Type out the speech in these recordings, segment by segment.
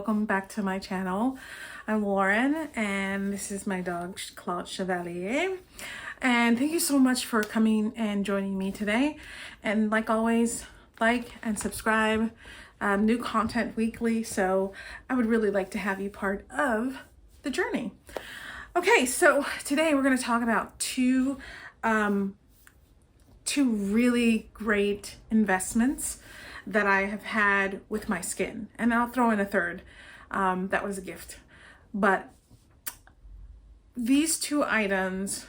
welcome back to my channel. I'm Lauren and this is my dog Claude Chevalier, and thank you so much for coming and joining me today. And like always, like and subscribe. New content weekly, so I would really like to have you part of the journey. Okay, so today we're going to talk about two really great investments that I have had with my skin, and I'll throw in a third. That was a gift, but these two items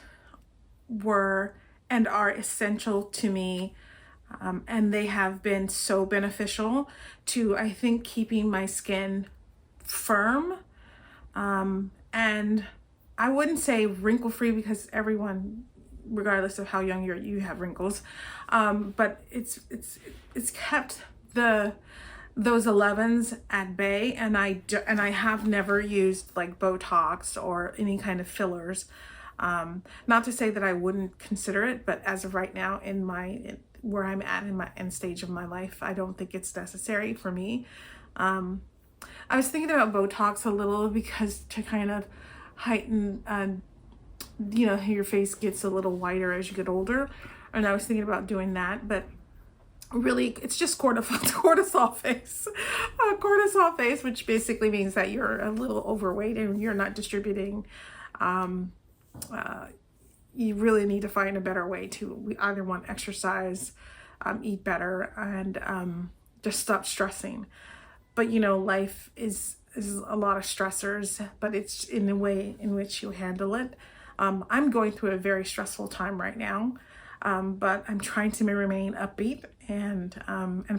were and are essential to me, and they have been so beneficial to, I think, keeping my skin firm, and I wouldn't say wrinkle free, because everyone, regardless of how young you have wrinkles, but it's kept those 11s at bay, and I have never used like Botox or any kind of fillers. Not to say that I wouldn't consider it, but as of right now, where I'm at in my end stage of my life, I don't think it's necessary for me. I was thinking about Botox a little, because to kind of heighten, your face gets a little whiter as you get older, and I was thinking about doing that, but really it's just cortisol face, which basically means that you're a little overweight and you're not distributing. You really need to find a better way to, we either want exercise, eat better, and just stop stressing. But life is a lot of stressors, but it's in the way in which you handle it. I'm going through a very stressful time right now, but I'm trying to remain upbeat and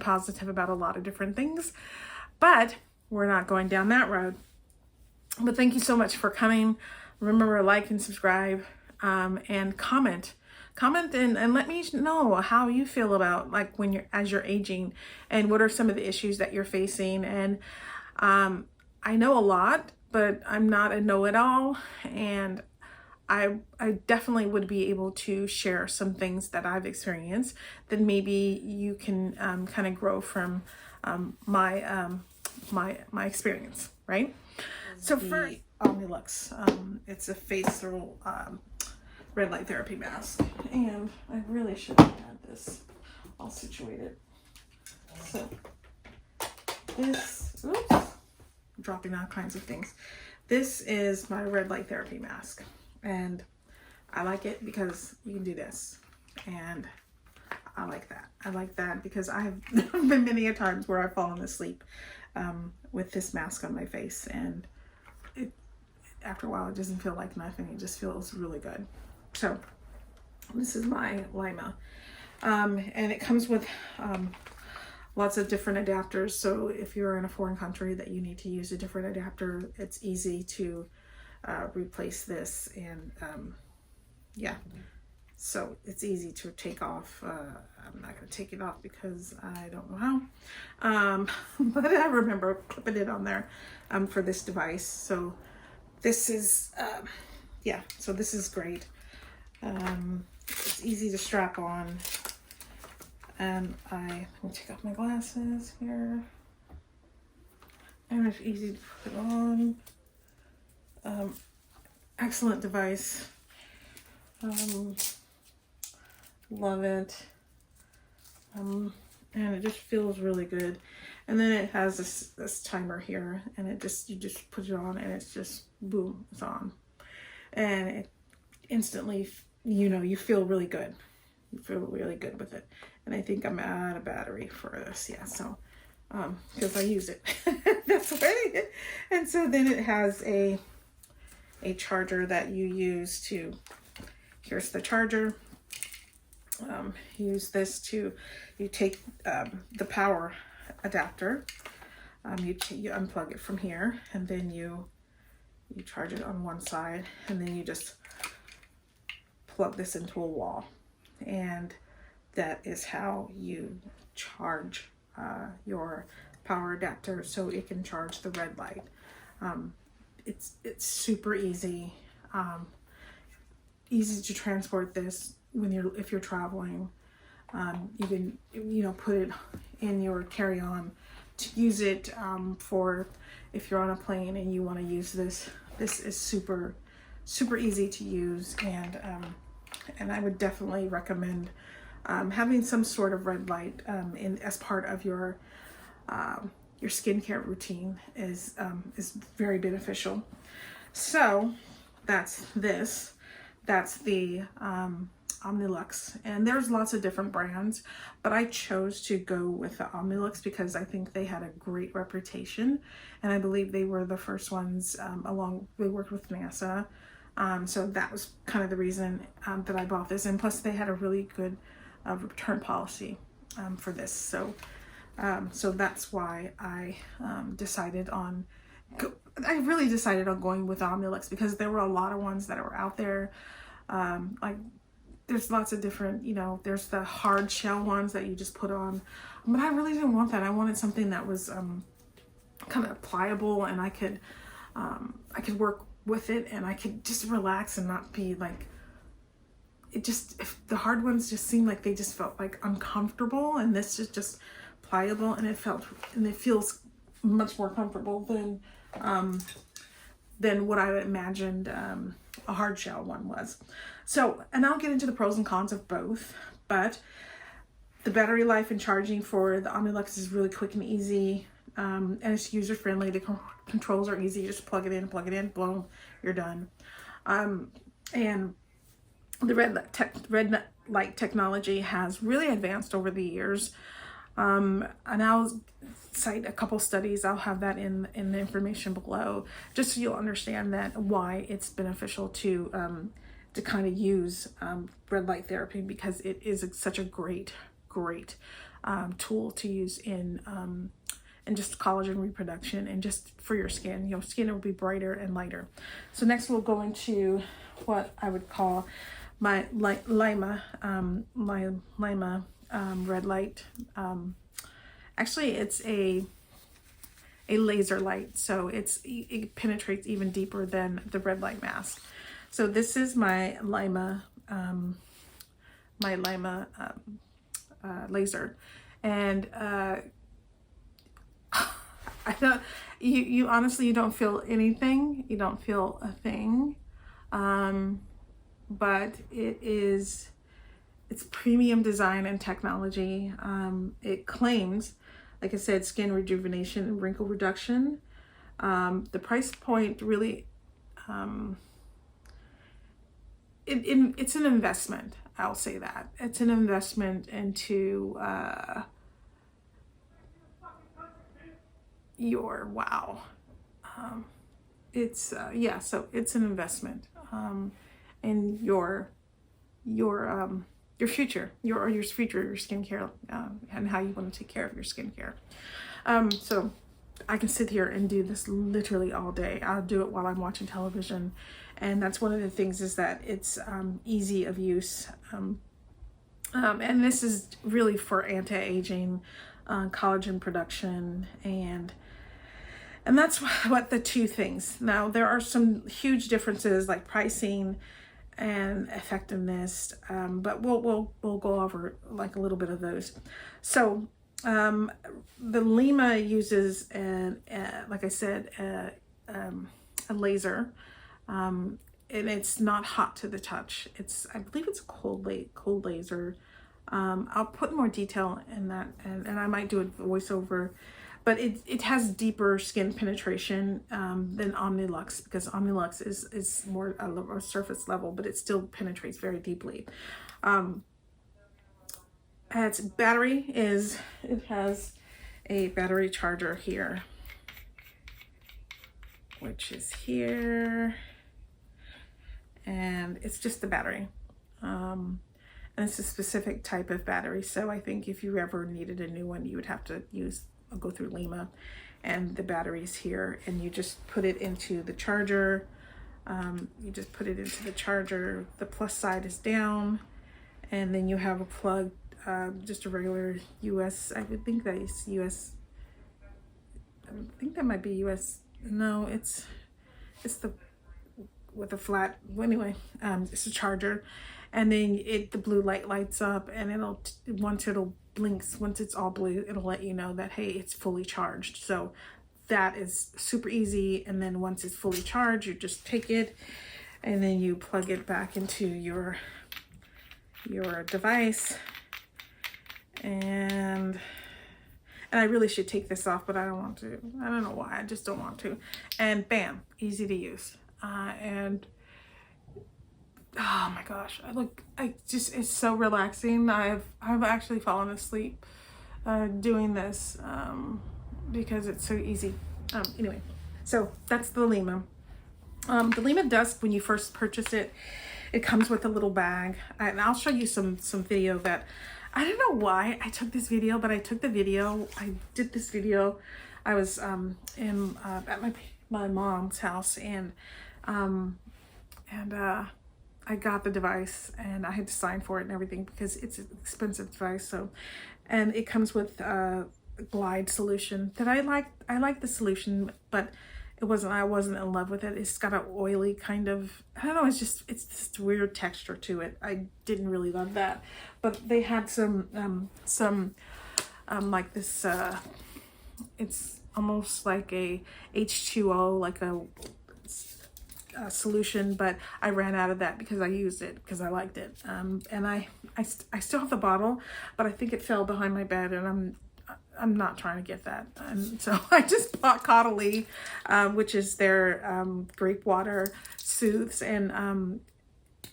positive about a lot of different things. But we're not going down that road. But thank you so much for coming. Remember to like and subscribe, and comment and let me know how you feel about, like, as you're aging, and what are some of the issues that you're facing. And I know a lot, but I'm not a know-it-all, and I definitely would be able to share some things that I've experienced that maybe you can kind of grow from my experience, right? So for Omnilux, it's a facial red light therapy mask, and I really should have had this all situated. So this, oops, I'm dropping all kinds of things. This is my red light therapy mask, and I like it because you can do this, and I like that because I have been many a times where I've fallen asleep with this mask on my face, and after a while it doesn't feel like nothing. It just feels really good. So this is my Lima, and it comes with lots of different adapters. So if you're in a foreign country that you need to use a different adapter, it's easy to replace this, and yeah, so it's easy to take off. I'm not going to take it off because I don't know how, but I remember clipping it on there for this device. So this is yeah, so this is great. It's easy to strap on, and let me take off my glasses here, and it's easy to put on. Excellent device. Love it. And it just feels really good. And then it has this timer here, and you just put it on, and it's just boom, it's on, and it instantly, you feel really good. You feel really good with it. And I think I'm out of battery for this. Yeah, so because I use it. That's why. And so then it has a charger that you use to, here's the charger. Use this to, you take the power adapter, you unplug it from here, and then you charge it on one side, and then you just plug this into a wall, and that is how you charge your power adapter, so it can charge the red light. It's super easy, easy to transport this if you're traveling. You can put it in your carry-on to use it for if you're on a plane and you want to use this. This is super easy to use, and I would definitely recommend having some sort of red light in as part of your skincare routine is very beneficial. So that's this. That's the Omnilux, and there's lots of different brands, but I chose to go with the Omnilux because I think they had a great reputation, and I believe they were the first ones they worked with NASA, so that was kind of the reason that I bought this, and plus they had a really good return policy for this, so that's why I decided on going with Omnilux, because there were a lot of ones that were out there. Like there's lots of different, there's the hard shell ones that you just put on, but I really didn't want that. I wanted something that was kind of pliable, and I could work with it, and I could just relax and not be like, the hard ones just seemed like they just felt like uncomfortable, and this is just pliable, and it feels much more comfortable than what I imagined a hard shell one was. So, and I'll get into the pros and cons of both, but the battery life and charging for the Omnilux is really quick and easy, and it's user friendly. The controls are easy. You just plug it in, boom, you're done. And the red light technology has really advanced over the years. And I'll cite a couple studies. I'll have that in the information below, just so you'll understand that why it's beneficial to kind of use red light therapy, because it is such a great tool to use in just collagen reproduction and just for your skin. Your skin will be brighter and lighter. So next we'll go into what I would call my Lima red light. Actually, it's a laser light, so it penetrates even deeper than the red light mask. So this is my Lima laser, and I don't. You honestly, you don't feel anything. You don't feel a thing, but it's premium design and technology. It claims, like I said, skin rejuvenation and wrinkle reduction. The price point really, it's an investment. I'll say that. It's an investment into your wow. So it's an investment in your future, your skincare, and how you want to take care of your skincare. So I can sit here and do this literally all day. I'll do it while I'm watching television, and that's one of the things, is that it's easy of use, and this is really for anti-aging, collagen production, and that's what the two things. Now there are some huge differences like pricing and effectiveness, but we'll go over like a little bit of those. So the Lima uses like I said, a laser, and it's not hot to the touch. I believe it's a cold laser. I'll put more detail in that, and I might do a voiceover. But it has deeper skin penetration than Omnilux, because Omnilux is more a surface level, but it still penetrates very deeply. Its battery it has a battery charger here, which is here, and it's just the battery. And it's a specific type of battery, so I think if you ever needed a new one, you would have to go through Lima, and the battery's here, and you just put it into the charger. The plus side is down, and then you have a plug, just a regular US. I would think that is US. I think that might be US. No, it's the with a flat. Well, anyway, it's a charger, and then the blue light lights up, and once it'll blinks, once it's all blue, it'll let you know that, hey, it's fully charged. So that is super easy. And then once it's fully charged, you just take it and then you plug it back into your device. And I really should take this off, but I don't want to. I don't know why, I just don't want to. And bam, easy to use. And oh my gosh, it's so relaxing. I've actually fallen asleep doing this because it's so easy. Anyway, so that's the Lima. The Lima Dusk, when you first purchase it, it comes with a little bag. And I'll show you some video that, I don't know why I took this video, but I took the video. I did this video. I was at my mom's house, and I got the device and I had to sign for it and everything because it's an expensive device. So, and it comes with a glide solution that I like the solution, but I wasn't in love with it. It's got an oily kind of, I don't know, it's just weird texture to it. I didn't really love that, but they had some like this, it's almost like a H2O, like a solution, but I ran out of that because I used it because I liked it. And I still have the bottle, but I think it fell behind my bed, and I'm not trying to get that. And so I just bought Caudalie, which is their grape water, soothes and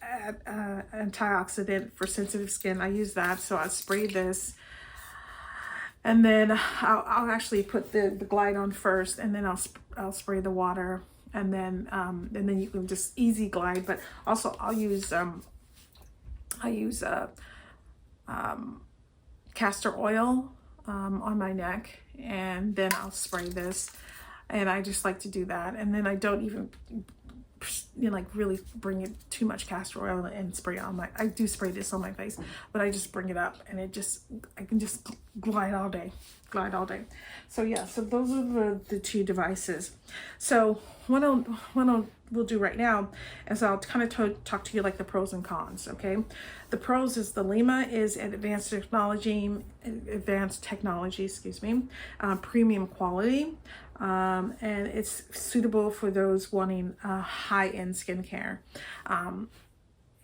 antioxidant for sensitive skin. I use that, so I spray this, and then I'll actually put the glide on first, and then I'll spray the water, and then you can just easy glide. But also I use castor oil on my neck, and then I'll spray this, and I just like to do that. And then I don't even like really bring it too much castor oil and spray it on I do spray this on my face, but I just bring it up, and I can just glide all day. So yeah, so those are the two devices. So what we'll do right now is I'll kind of talk to you like the pros and cons. Okay, the pros is the Lima is an advanced technology, premium quality, and it's suitable for those wanting high-end skincare.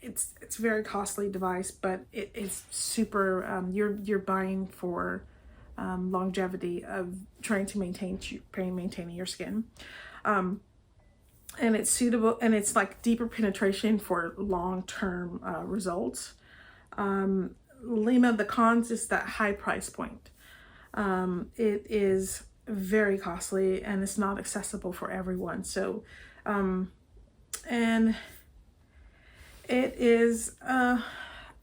It's a very costly device, but it is super. You're buying for longevity of trying to maintaining your skin. And it's suitable, and it's like deeper penetration for long-term results. Lima, the cons is that high price point. It is very costly, and it's not accessible for everyone. So, and it is,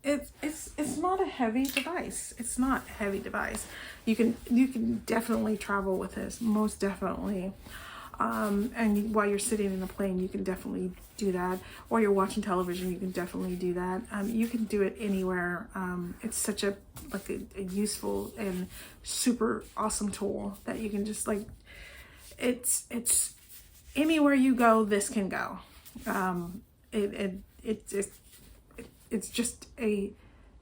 it's not a heavy device. It's not a heavy device. You can definitely travel with this, most definitely. And while you're sitting in a plane, you can definitely do that. While you're watching television, you can definitely do that. You can do it anywhere. It's such a useful and super awesome tool that you can just it's anywhere you go, this can go. It's just a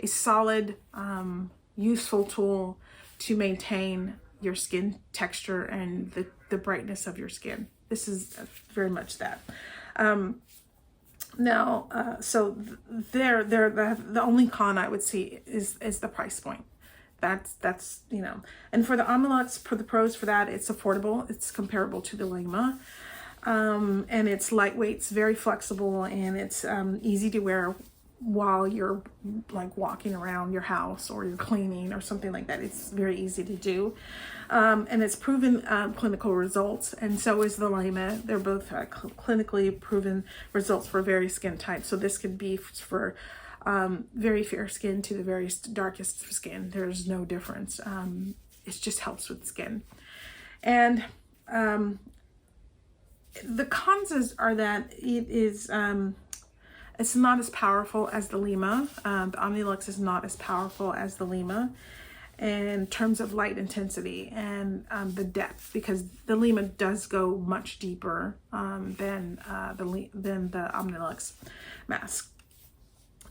solid, useful tool to maintain your skin texture and the brightness of your skin. This is very much that. So the only con I would see is the price point. That's and for the Omnilux, for the pros for that, it's affordable. It's comparable to the Lima, and it's lightweight, it's very flexible, and it's easy to wear while you're walking around your house or you're cleaning or something like that. It's very easy to do, and it's proven clinical results, and so is the Lima. They're both clinically proven results for various skin types. So this could be for very fair skin to the very darkest skin. There's no difference. It just helps with skin. And the cons are that it is it's not as powerful as the Lima. The Omnilux is not as powerful as the Lima in terms of light intensity and the depth, because the Lima does go much deeper than the Omnilux mask.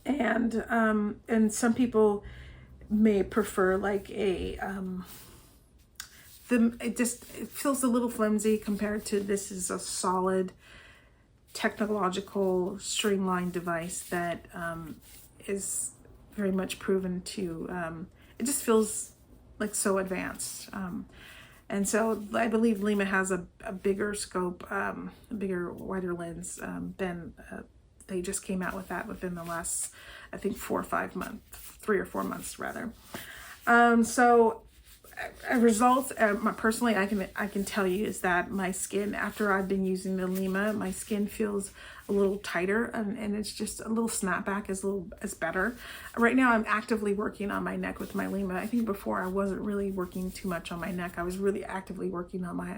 And some people may prefer like a, it feels a little flimsy compared to this is a solid technological streamlined device that is very much proven to, it just feels like so advanced. And so I believe Lima has a bigger scope, a bigger, wider lens than they just came out with that within the last, I think, 4 or 5 months, 3 or 4 months rather. So results, personally, I can tell you is that my skin, after I've been using the Lima, my skin feels a little tighter, and it's just a little snapback is better. Right now, I'm actively working on my neck with my Lima. I think before I wasn't really working too much on my neck. I was really actively working on my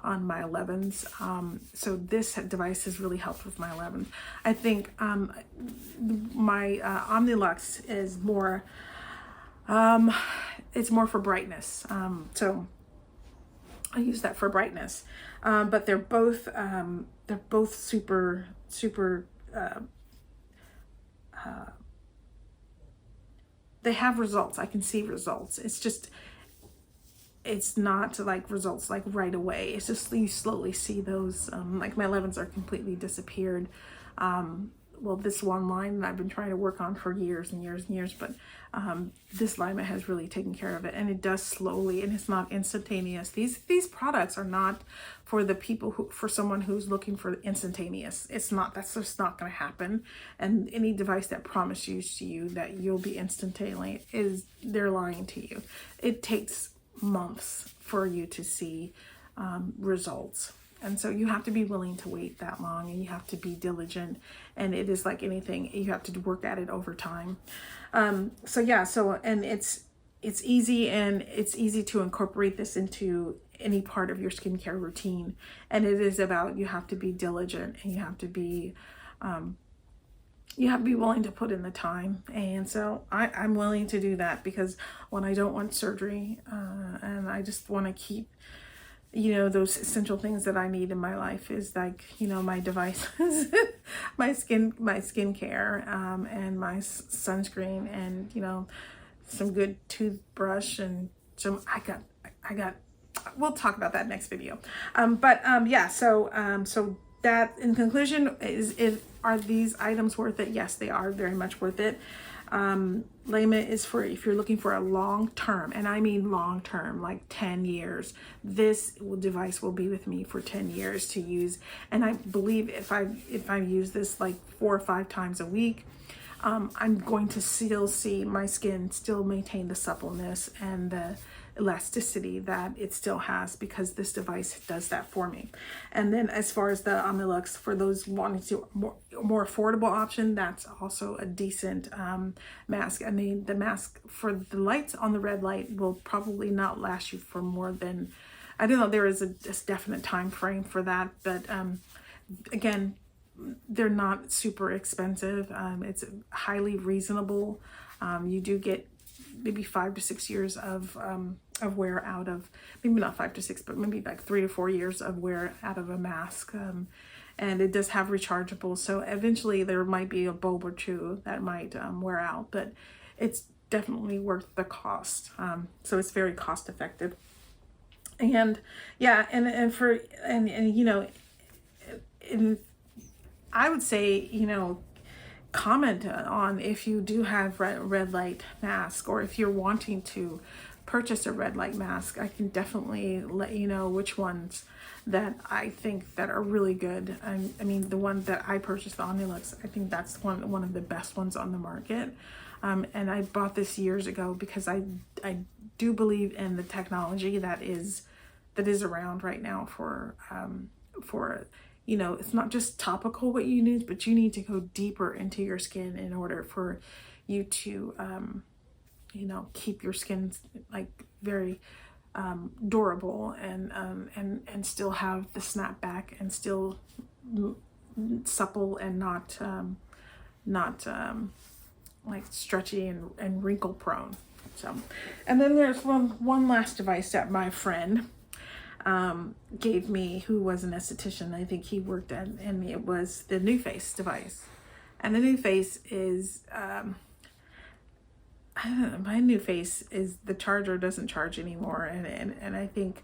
on my 11s. So this device has really helped with my 11s. I think my Omnilux is more. It's more for brightness. So I use that for brightness. But they're both super they have results. I can see results. It's not like results like right away. It's just you slowly see those. Like my 11s are completely disappeared. Well, this one line that I've been trying to work on for years and years and years, but this Lima has really taken care of it, and it does slowly, and it's not instantaneous. These products are not for the people for someone who's looking for instantaneous. It's not, that's just not going to happen. And any device that promises to you that you'll be instantaneous they're lying to you. It takes months for you to see results. And so you have to be willing to wait that long, and you have to be diligent, and it is like anything, you have to work at it over time. So yeah, and it's easy, and it's easy to incorporate this into any part of your skincare routine. And it is about, you have to be diligent, and you have to be willing to put in the time. And so I'm willing to do that, because when I don't want surgery, and I just want to keep, those essential things that I need in my life, is like, my devices, my skincare, and my sunscreen, and, some good toothbrush, and some, I got, we'll talk about that next video. Yeah, so that in conclusion are these items worth it? Yes, they are very much worth it. Lima is for if you're looking for a long term, and I mean long term, like 10 years. This device will be with me for 10 years to use. And I believe if I use this like 4 or 5 times a week, I'm going to still see my skin still maintain the suppleness and the elasticity that it still has, because this device does that for me. And then as far as the Omnilux, for those wanting to more affordable option, that's also a decent mask. I mean, the mask for the lights on the red light will probably not last you for more than, I don't know, there is a definite time frame for that, but again, they're not super expensive. It's highly reasonable. You do get maybe 5 to 6 years of wear out of, maybe not 5 to 6, but maybe like 3 to 4 years of wear out of a mask. And it does have rechargeable, so eventually there might be a bulb or two that might wear out, but it's definitely worth the cost. So it's very cost effective. And yeah, and I would say, comment on if you do have red light mask, or if you're wanting to purchase a red light mask. I can definitely let you know which ones that I think that are really good. I mean, the one that I purchased, the Omnilux, I think that's one of the best ones on the market. And I bought this years ago because I do believe in the technology that is around right now for it's not just topical what you need, but you need to go deeper into your skin in order for you to, keep your skin like very durable and still have the snapback, and still supple, and not like stretchy and wrinkle prone. So, and then there's one last device that my friend gave me, who was an esthetician. I think he worked at, and it was the NuFace device. And the NuFace is I don't know, my new face is the charger doesn't charge anymore, and I think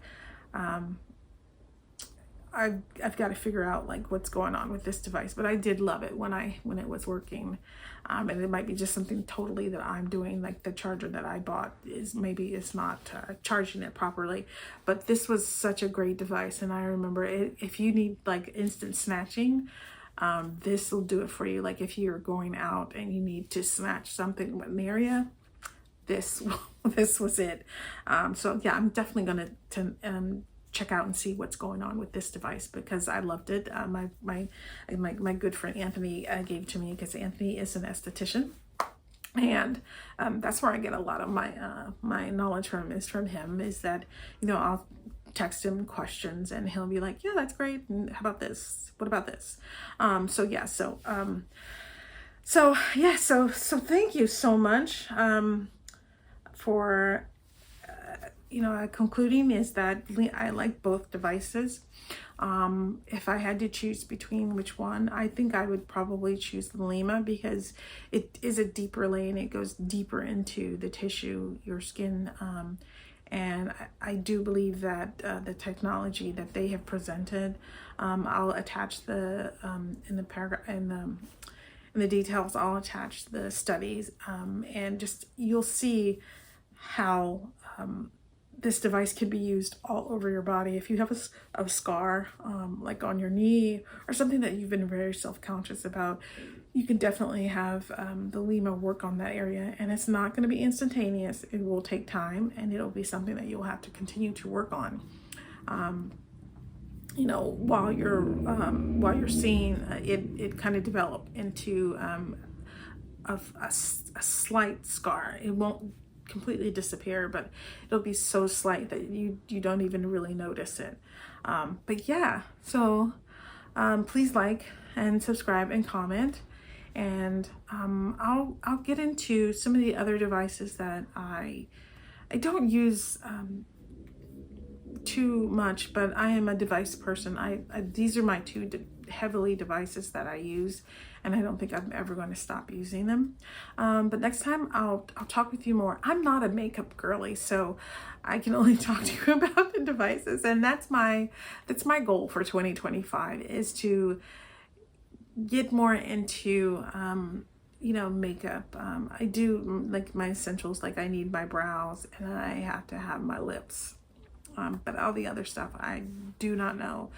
I've got to figure out like what's going on with this device. But I did love it when it was working, and it might be just something totally that I'm doing. Like the charger that I bought maybe it's not charging it properly. But this was such a great device, and I remember it, if you need like instant snatching, this will do it for you. Like if you're going out and you need to snatch something with an area, this was it. So yeah, I'm definitely gonna check out and see what's going on with this device because I loved it. My good friend Anthony gave it to me because Anthony is an esthetician, and that's where I get a lot of my knowledge from, is from him. Is that, you know, I'll text him questions and he'll be like, yeah, that's great, and how about this, what about this? So thank you so much for concluding is that I like both devices. If I had to choose between which one, I think I would probably choose the Lima because it is a deeper lane. It goes deeper into the tissue, your skin, and I do believe that the technology that they have presented, I'll attach the in the paragraph in the details. I'll attach the studies, and just you'll see how this device can be used all over your body. If you have a scar, like on your knee or something that you've been very self-conscious about, you can definitely have the Lima work on that area. And it's not going to be instantaneous. It will take time, and it'll be something that you'll have to continue to work on. While you're seeing it kind of develop into a slight scar. It won't completely disappear, but it'll be so slight that you don't even really notice it. But yeah, so please like and subscribe and comment, and I'll get into some of the other devices that I don't use too much, but I am a device person. These are my two heavily devices that I use, and I don't think I'm ever going to stop using them. But next time I'll talk with you more. I'm not a makeup girly, so I can only talk to you about the devices, and that's my goal for 2025 is to get more into makeup. I do like my essentials, like I need my brows and I have to have my lips. But all the other stuff, I do not know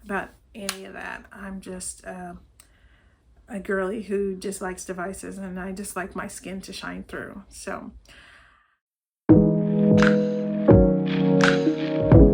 about any of that. I'm just a girly who just likes devices, and I just like my skin to shine through. So